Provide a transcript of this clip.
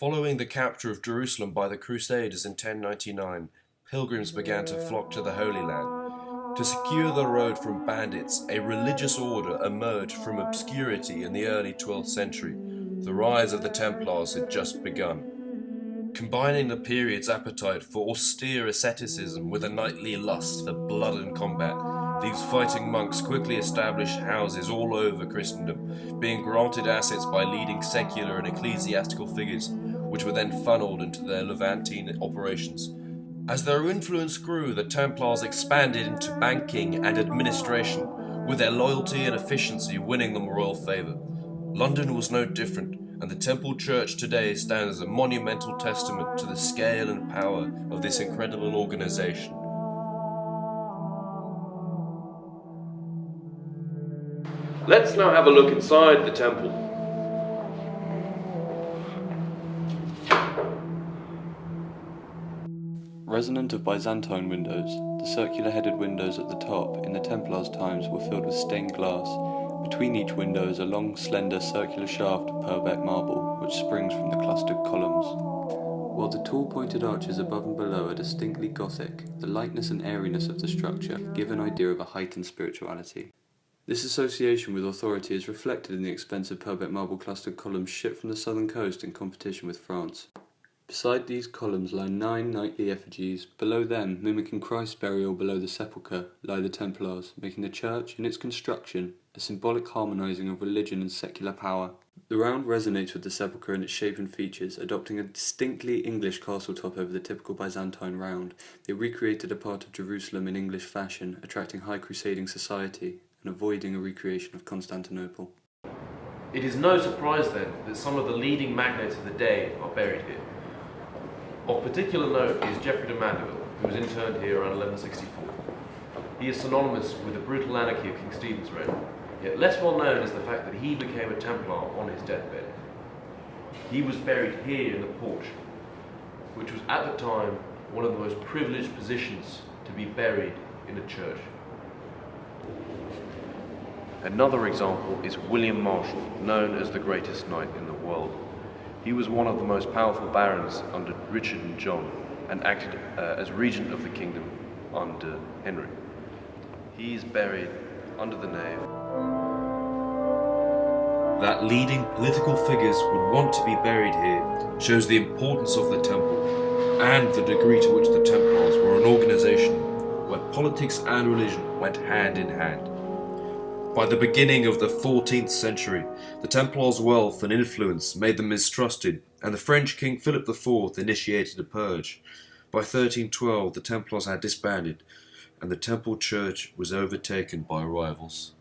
Following the capture of Jerusalem by the Crusaders in 1099, pilgrims began to flock to the Holy Land. To secure the road from bandits, a religious order emerged from obscurity in the early 12th century. The rise of the Templars had just begun. Combining the period's appetite for austere asceticism with a knightly lust for blood and combat, these fighting monks quickly established houses all over Christendom, being granted assets by leading secular and ecclesiastical figures, which were then funneled into their Levantine operations. As their influence grew, the Templars expanded into banking and administration, with their loyalty and efficiency winning them royal favour. London was no different, and the Temple Church today stands as a monumental testament to the scale and power of this incredible organisation. Let's now have a look inside the temple. Resonant of Byzantine windows, the circular-headed windows at the top in the Templars' times were filled with stained glass. Between each window is a long, slender, circular shaft of Purbeck marble, which springs from the clustered columns. While the tall pointed arches above and below are distinctly Gothic, the lightness and airiness of the structure give an idea of a heightened spirituality. This association with authority is reflected in the expensive Purbeck marble clustered columns shipped from the southern coast in competition with France. Beside these columns lie 9 knightly effigies. Below them, mimicking Christ's burial below the sepulchre, lie the Templars, making the church, in its construction, a symbolic harmonising of religion and secular power. The round resonates with the sepulchre in its shape and features, adopting a distinctly English castle top over the typical Byzantine round. They recreated a part of Jerusalem in English fashion, attracting high crusading society and avoiding a recreation of Constantinople. It is no surprise then that some of the leading magnates of the day are buried here. Of particular note is Geoffrey de Mandeville, who was interned here around 1164. He is synonymous with the brutal anarchy of King Stephen's reign, yet less well known is the fact that he became a Templar on his deathbed. He was buried here in the porch, which was at the time one of the most privileged positions to be buried in a church. Another example is William Marshal, known as the greatest knight in the world. He was one of the most powerful barons under Richard and John, and acted as regent of the kingdom under Henry. He is buried under the nave. That leading political figures would want to be buried here shows the importance of the temple, and the degree to which the Templars were an organisation where politics and religion went hand in hand. By the beginning of the 14th century, the Templars' wealth and influence made them mistrusted, and the French King Philip IV initiated a purge. By 1312, the Templars had disbanded, and the Temple Church was overtaken by rivals.